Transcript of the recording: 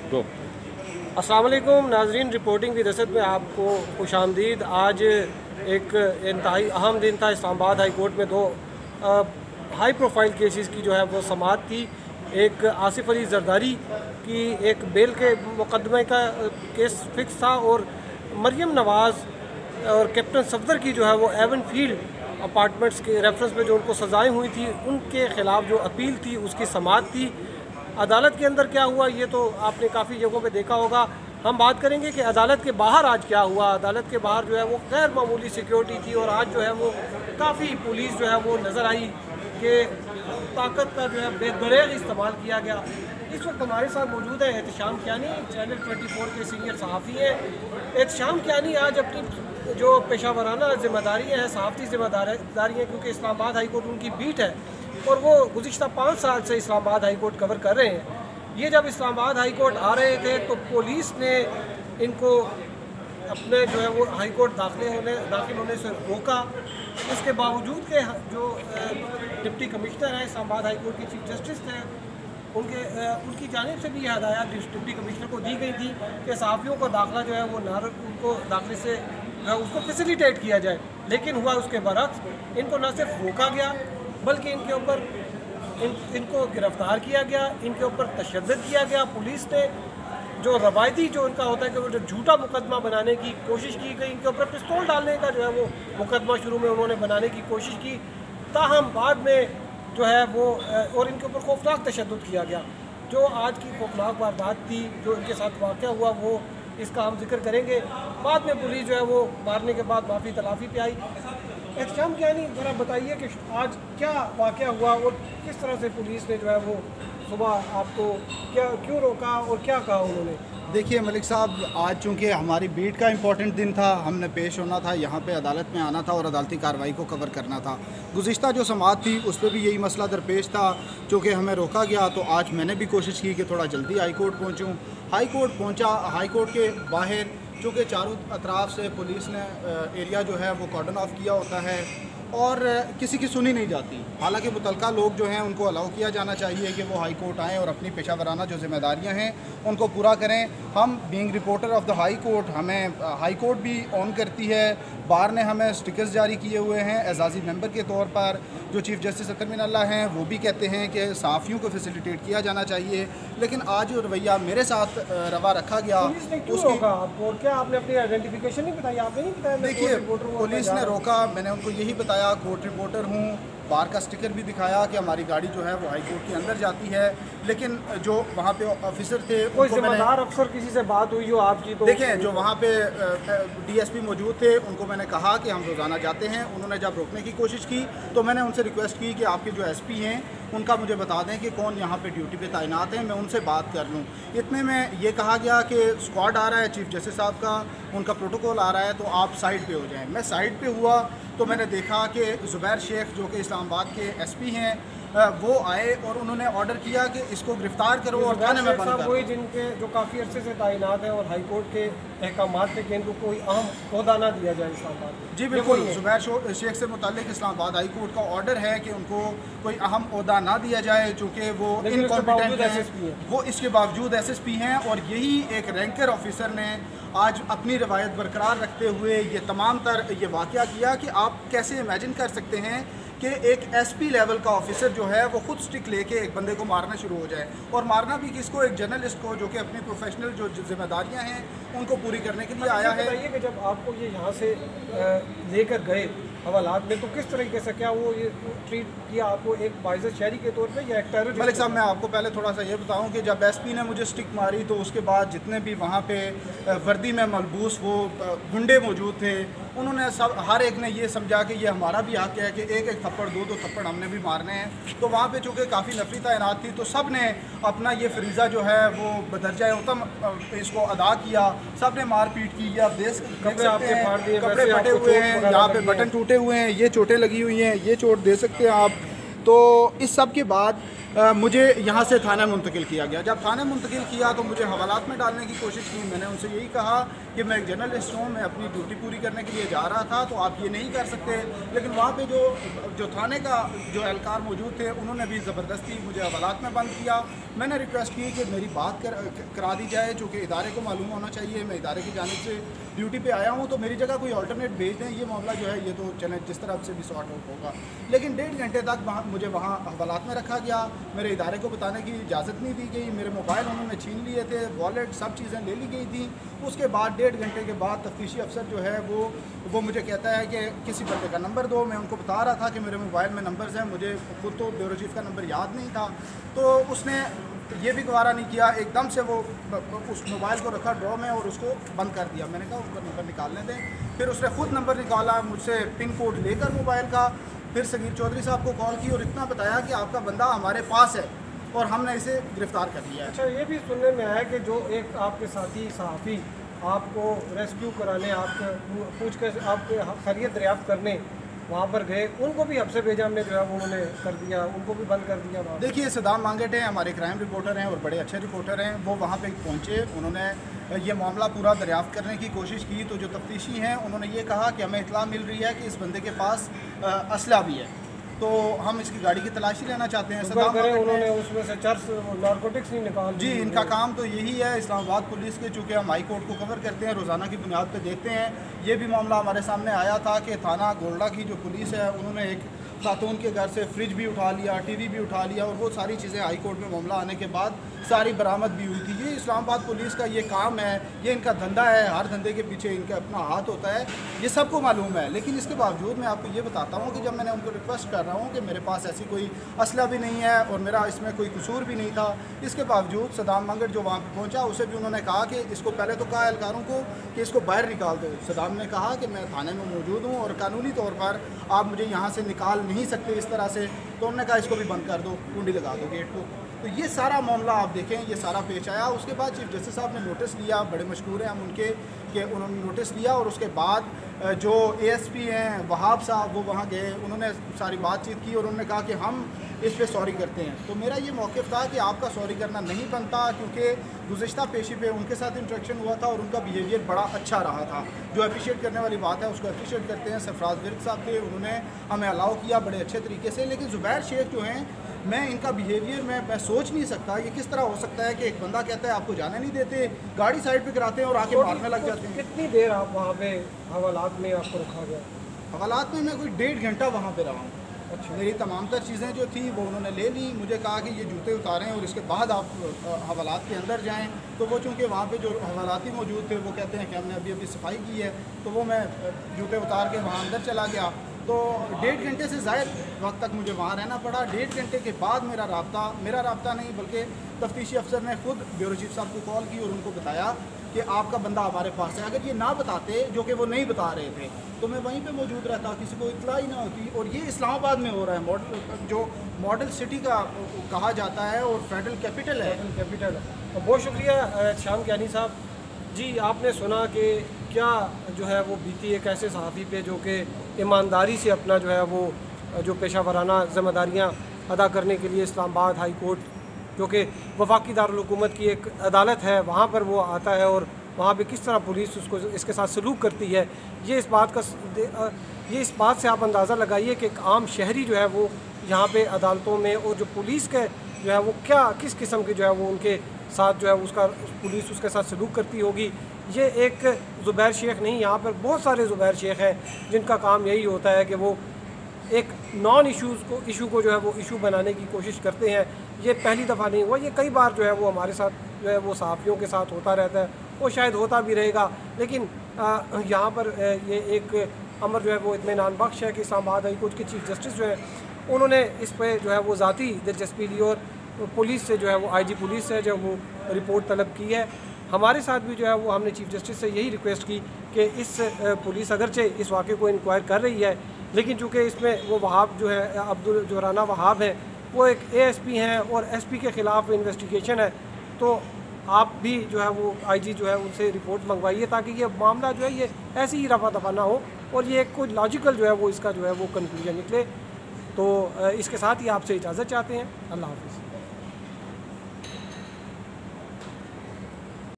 गो। अस्सलाम वालेकुम नाजरीन, रिपोर्टिंग की रसद में आपको खुशामदीद। आज एक इंतहाई अहम दिन था। इस्लामाबाद हाई कोर्ट में दो हाई प्रोफाइल केसेस की जो है वो समाअत थी। एक आसिफ अली जरदारी की एक बेल के मुकदमे का केस फिक्स था, और मरियम नवाज़ और कैप्टन सफदर की जो है वो एवन फील्ड अपार्टमेंट्स के रेफरेंस में जो उनको सज़ाएँ हुई थी उनके ख़िलाफ़ जो अपील थी उसकी समाअत थी। अदालत के अंदर क्या हुआ ये तो आपने काफ़ी जगहों पे देखा होगा। हम बात करेंगे कि अदालत के बाहर आज क्या हुआ। अदालत के बाहर जो है वो गैर मामूली सिक्योरिटी थी, और आज जो है वो काफ़ी पुलिस जो है वो नज़र आई कि ताकत का जो है बेदरेग इस्तेमाल किया गया। इस वक्त हमारे साथ मौजूद है एहतशाम कियानी, चैनल 24 के सीनियर सहाफ़ी हैं। एहतशाम कियानी आज अपनी जो पेशा वराना ज़िम्मेदारियाँ हैं, सहाफ़ती ज़िम्मेदारियाँ, क्योंकि इस्लामाबाद हाई कोर्ट उनकी बीट है और वो गुज़िश्ता 5 साल से इस्लामाबाद हाई कोर्ट कवर कर रहे हैं। ये जब इस्लामाबाद हाई कोर्ट आ रहे थे तो पुलिस ने इनको अपने जो है वो हाई कोर्ट दाखिल होने से रोका। इसके बावजूद के जो डिप्टी कमिश्नर हैं इस्लामाबाद हाई कोर्ट के चीफ जस्टिस थे, उनकी जानिब से भी यह हदायत डिप्टी कमिश्नर को दी गई थी कि सहाफ़ियों को दाखिला जो है वो उनको दाखिले से उसको फैसिलिटेट किया जाए। लेकिन हुआ उसके बरक्स, इनको न सिर्फ रोका गया बल्कि इनके ऊपर इनको गिरफ़्तार किया गया, इनके ऊपर तशद्दुद किया गया। पुलिस ने जो रवायती जो इनका होता है कि वो जो झूठा मुकदमा बनाने की कोशिश की गई, इनके ऊपर पिस्तौल डालने का जो है वो मुकदमा शुरू में उन्होंने बनाने की कोशिश की। ताहम बाद में जो है वो और इनके ऊपर खौफनाक तशद्दुद किया गया। जो आज की खौफनाक वारदात थी जो इनके साथ वाक़या हुआ, वो इसका हम जिक्र करेंगे। बाद में पुलिस जो है वो मारने के बाद माफ़ी तलाफ़ी पे आई। एहतशाम कियानी, ज़रा बताइए कि आज क्या वाक़या हुआ और किस तरह से पुलिस ने जो है वो सुबह आपको क्यों रोका और क्या कहा उन्होंने? देखिए मलिक साहब, आज चूँकि हमारी बीट का इम्पोर्टेंट दिन था, हमने पेश होना था, यहाँ पे अदालत में आना था और अदालती कार्रवाई को कवर करना था। गुज़िश्ता जो समाअत थी उस पर भी यही मसला दरपेश था। चूँकि हमें रोका गया तो आज मैंने भी कोशिश की कि थोड़ा जल्दी हाई कोर्ट पहुँचूँ। हाई कोर्ट पहुँचा। हाई कोर्ट के बाहर चूँकि चारों अतराफ़ से पुलिस ने एरिया जो है वो कॉर्डन ऑफ किया होता है और किसी की सुनी नहीं जाती। हालांकि मुतलका लोग जो हैं उनको अलाउ किया जाना चाहिए कि वो हाई कोर्ट आएँ और अपनी पेशा वराना जो ज़िम्मेदारियाँ हैं उनको पूरा करें। हम being reporter of the high court, हमें हाई कोर्ट भी ऑन करती है। बार ने हमें स्टिकर्स जारी किए हुए हैं एजाज़ी मेंबर के तौर पर। जो चीफ़ जस्टिस अतर मिन अल्लाह हैं वो भी कहते हैं कि सहाफ़ियों को फैसिलिटेट किया जाना चाहिए। लेकिन आज जो रवैया मेरे साथ रवा रखा गया उसकी आपको क्या आपने अपनी आइडेंटिफिकेशन नहीं बताई? आपने नहीं बताया? देखिए, पुलिस ने रोका, मैंने उनको यही बताया कोर्ट रिपोर्टर हूँ, बार का स्टिकर भी दिखाया कि हमारी गाड़ी जो है वो हाई कोर्ट के अंदर जाती है। लेकिन जो वहाँ पे ऑफिसर थे, कोई ज़िम्मेदार अफसर किसी से बात हुई हो आपकी? तो देखें, जो वहाँ पे डीएसपी मौजूद थे उनको मैंने कहा कि हम रोज़ाना जाते हैं। उन्होंने जब रोकने की कोशिश की तो मैंने उनसे रिक्वेस्ट की कि आपके जो एसपी हैं उनका मुझे बता दें कि कौन यहाँ पे ड्यूटी पे तैनात हैं, मैं उनसे बात कर लूँ। इतने में ये कहा गया कि स्क्वाड आ रहा है चीफ जस्टिस साहब का, उनका प्रोटोकॉल आ रहा है तो आप साइड पे हो जाएं। मैं साइड पे हुआ तो मैंने देखा कि ज़ुबैर शेख जो कि इस्लामाबाद के एसपी हैं वो आए और उन्होंने ऑर्डर किया कि इसको गिरफ़्तार करो और थाने में बंद करो। वही जिनके जो काफ़ी अरसे से तैनात हैं और हाई कोर्ट के अहकामात पे इनको कोई अहम ओहदा ना दिया जाए इस्लामाबाद में। जी बिल्कुल, ज़ुबैर शेख से मुताल्लिक इस्लामाबाद हाई कोर्ट का ऑर्डर है कि उनको कोई अहम ओहदा ना दिया जाए चूँकि वो इनकॉम्पिटेंट हैं। वो इसके बावजूद एसएसपी हैं और यही एक रैंकर ऑफिसर ने आज अपनी रवायत बरकरार रखते हुए ये तमाम तर ये वाक़या किया कि आप कैसे इमेजिन कर सकते हैं कि एक एसपी लेवल का ऑफिसर जो है वो खुद स्टिक लेके एक बंदे को मारना शुरू हो जाए, और मारना भी किसको? एक जर्नलिस्ट को जो कि अपनी प्रोफेशनल जो जिम्मेदारियां हैं उनको पूरी करने के लिए आया है। बताइए कि जब आपको ये यहाँ से लेकर गए हवालात में तो किस तरीके से क्या वो ये ट्रीट किया आपको एक बाइज़ शहरी के तौर पे या एक टेररिस्ट? मलिक साहब, मैं आपको पहले थोड़ा सा ये बताऊं कि जब एसपी ने मुझे स्टिक मारी तो उसके बाद जितने भी वहाँ पे वर्दी में मलबूस वो गुंडे मौजूद थे, उन्होंने सब हर एक ने ये समझा कि ये हमारा भी हक है कि एक एक थप्पड़ दो थप्पड़ हमने भी मारने हैं। तो वहाँ पे चूँकि काफ़ी नफरी तैनात थी तो सब ने अपना ये फरीज़ा जो है वो बदरजा उत्तम इसको अदा किया। सब ने मार पीट की। ये आप देख सकते हैं, कपड़े फटे हुए हैं, यहाँ पे बटन टूटे हुए हैं, ये चोटें लगी हुई हैं, ये चोट दे सकते हैं आप। तो इस सब के बाद मुझे यहाँ से थाना मुंतकिल किया गया। जब थाने मुंतकिल किया तो मुझे हवालात में डालने की कोशिश की। मैंने उनसे यही कहा कि मैं एक जर्नलिस्ट हूँ, मैं अपनी ड्यूटी पूरी करने के लिए जा रहा था, तो आप ये नहीं कर सकते। लेकिन वहाँ पे जो थाने का जो एहलकार मौजूद थे उन्होंने भी ज़बरदस्ती मुझे हवालात में बंद किया। मैंने रिक्वेस्ट की कि मेरी बात करा दी जाए, चूँकि इदारे को मालूम होना चाहिए मैं इदारे की जानिब से ड्यूटी पे आया हूँ, तो मेरी जगह कोई अल्टरनेट भेज दें। ये मामला जो है ये तो चले जिस तरह से भी सॉर्ट आउट होगा। लेकिन 1.5 घंटे तक मुझे वहाँ हवालात में रखा गया। मेरे इदारे को बताने की इजाज़त नहीं दी गई। मेरे मोबाइल उन्होंने छीन लिए थे, वॉलेट सब चीज़ें ले ली गई थी। उसके बाद 1.5 घंटे के बाद तफ्तीशी अफसर जो है वो मुझे कहता है कि किसी बंदे का नंबर दो। मैं उनको बता रहा था कि मेरे मोबाइल में नंबर्स हैं, मुझे खुद तो ब्यूरो चीफ का नंबर याद नहीं था। तो उसने ये भी गवारा नहीं किया, एकदम से वो उस मोबाइल को रखा ड्रॉ में और उसको बंद कर दिया। मैंने कहा उसका नंबर निकालने दें। फिर उसने खुद नंबर निकाला मुझसे, पिन कोड लेकर मोबाइल का। फिर सगीर चौधरी साहब को कॉल की और इतना बताया कि आपका बंदा हमारे पास है और हमने इसे गिरफ़्तार कर लिया है। अच्छा, ये भी सुनने में आया कि जो एक आपके साथी सहाफ़ी आपको रेस्क्यू कराने, आपके पूछ कर आपके खैरियत दरियाफ्त करने वहाँ पर गए, उनको भी हमसे भेजा हमने जो है वो उन्होंने कर दिया, उनको भी बंद कर दिया। देखिए, सदाम मांगेट हैं, हमारे क्राइम रिपोर्टर हैं और बड़े अच्छे रिपोर्टर हैं। वो वहाँ पे पहुँचे, उन्होंने ये मामला पूरा दरियाफ्त करने की कोशिश की। तो जो तफ्तीशी हैं उन्होंने ये कहा कि हमें इत्तला मिल रही है कि इस बंदे के पास असला भी है, तो हम इसकी गाड़ी की तलाशी लेना चाहते हैं। सदाम उन्होंने उसमें से चर्स नारकोटिक्स नहीं निकाल। जी, इनका काम तो यही है। इस्लामाबाद पुलिस के, चूँकि हम हाई कोर्ट को कवर करते हैं, रोज़ाना की बुनियाद पर देखते हैं। ये भी मामला हमारे सामने आया था कि थाना गोल्डा की जो पुलिस है उन्होंने एक खातून के घर से फ्रिज भी उठा लिया, टीवी भी उठा लिया और वो सारी चीज़ें हाई कोर्ट में मामला आने के बाद सारी बरामद भी हुई थी। ये इस्लामाबाद पुलिस का ये काम है, ये इनका धंधा है। हर धंधे के पीछे इनका अपना हाथ होता है, ये सबको मालूम है। लेकिन इसके बावजूद मैं आपको ये बताता हूँ कि जब मैंने उनको रिक्वेस्ट कर रहा हूँ कि मेरे पास ऐसी कोई असला भी नहीं है और मेरा इसमें कोई कसूर भी नहीं था, इसके बावजूद सदाम मांगट जो वहाँ पर पहुँचा उसे भी उन्होंने कहा कि इसको पहले तो कहा एहलकारों को कि इसको बाहर निकाल दो। सदाम ने कहा कि मैं थाने में मौजूद हूँ और कानूनी तौर पर आप मुझे यहाँ से निकाल नहीं सकते इस तरह से। तो उन्होंने कहा इसको भी बंद कर दो, कुंडी लगा दो गेट को। तो ये सारा मामला आप देखें, ये सारा पेश आया। उसके बाद चीफ जस्टिस साहब ने नोटिस लिया, बड़े मशहूर हैं हम उनके, कि उन्होंने नोटिस लिया और उसके बाद जो ASP हैं वहाब साहब वो वहाँ गए, उन्होंने सारी बातचीत की और उन्होंने कहा कि हम इस पे सॉरी करते हैं। तो मेरा ये मौक़िफ़ था कि आपका सॉरी करना नहीं बनता, क्योंकि गुज़िश्ता पेशी पे उनके साथ इंटरेक्शन हुआ था और उनका बिहेवियर बड़ा अच्छा रहा था। जो अप्रिशिएट करने वाली बात है उसको अप्रिशिएट करते हैं। सरफराज विर्क साहब थे, उन्होंने हमें अलाउ किया बड़े अच्छे तरीके से। लेकिन ज़ुबैर शेख जो हैं, मैं इनका बिहेवियर मैं सोच नहीं सकता। ये किस तरह हो सकता है कि एक बंदा कहता है आपको जाने नहीं देते, गाड़ी साइड पे कराते हैं और आके मारने लग जाते हैं। कितनी देर आप वहाँ पे हवालात में आपको रखा गया? हवालात में मैं कोई 1.5 घंटा वहाँ पे रहा हूँ। अच्छा, मेरी तमाम तर चीज़ें जो थी वो उन्होंने ले ली। मुझे कहा कि ये जूते उतारें और इसके बाद आप हवालात के अंदर जाएं। तो वो चूँकि वहाँ पे जो हवालाती मौजूद थे वो कहते हैं कि हमने अभी सफाई की है, तो वो मैं जूते उतार के वहाँ अंदर चला गया। तो 1.5 घंटे से ज़ायद वक्त तक मुझे वहाँ रहना पड़ा। 1.5 घंटे के बाद मेरा राब्ता नहीं बल्कि तफ्तीशी अफसर ने खुद ब्यूरो चीफ साहब को कॉल की और उनको बताया कि आपका बंदा हमारे पास है। अगर ये ना बताते, जो कि वो नहीं बता रहे थे, तो मैं वहीं पे मौजूद रहता, किसी को इत्तला ही ना होती। और ये इस्लामाबाद में हो रहा है, जो मॉडल सिटी का कहा जाता है और फेडरल कैपिटल है। तो बहुत शुक्रिया शाम कियानी साहब जी। आपने सुना कि क्या जो है वो बीती एक ऐसे सहाफ़ी पे जो कि ईमानदारी से अपना जो है वो जो पेशा वराना ज़िम्मेदारियाँ अदा करने के लिए इस्लामाबाद हाई कोर्ट, जो कि वफाकी दारुल हुकूमत की एक अदालत है, वहाँ पर वो आता है और वहाँ पे किस तरह पुलिस उसको इसके साथ सलूक करती है। ये इस बात से आप अंदाज़ा लगाइए कि एक आम शहरी जो है वो यहाँ पे अदालतों में और जो पुलिस के जो है वो किस किस्म की जो है वो उनके साथ जो है पुलिस उसके साथ सलूक करती होगी। ये एक ज़ुबैर शेख नहीं, यहाँ पर बहुत सारे ज़ुबैर शेख हैं जिनका काम यही होता है कि वो एक नॉन इशू को जो है वो इशू बनाने की कोशिश करते हैं। ये पहली दफ़ा नहीं हुआ, ये कई बार जो है वो हमारे साथ जो है वो सहाफ़ियों के साथ होता रहता है, वो शायद होता भी रहेगा। लेकिन यहाँ पर ये एक अमर जो है वो इत्मीनान बख्श है कि इस्लामाबाद हाई कोर्ट के चीफ जस्टिस जो है उन्होंने इस पर जो है वो ज़ाती दिलचस्पी ली और पुलिस से जो है वो IG पुलिस से जो वो रिपोर्ट तलब की है। हमारे साथ भी जो है वो हमने चीफ जस्टिस से यही रिक्वेस्ट की कि इस पुलिस अगरचे इस वाक़े को इंक्वायर कर रही है, लेकिन चूँकि इसमें वो वहाब जो है अब्दुल जो राना वहाब है वो एक ASP हैं और SP के ख़िलाफ़ इन्वेस्टिगेशन है, तो आप भी जो है वो IG जो है उनसे रिपोर्ट मंगवाइए ताकि ये मामला जो है ये ऐसी ही रफा दफा ना हो और ये कोई लॉजिकल जो है वो इसका जो है वो कंक्लूजन निकले। तो इसके साथ ही आपसे इजाज़त चाहते हैं। अल्लाह हाफ़िज़।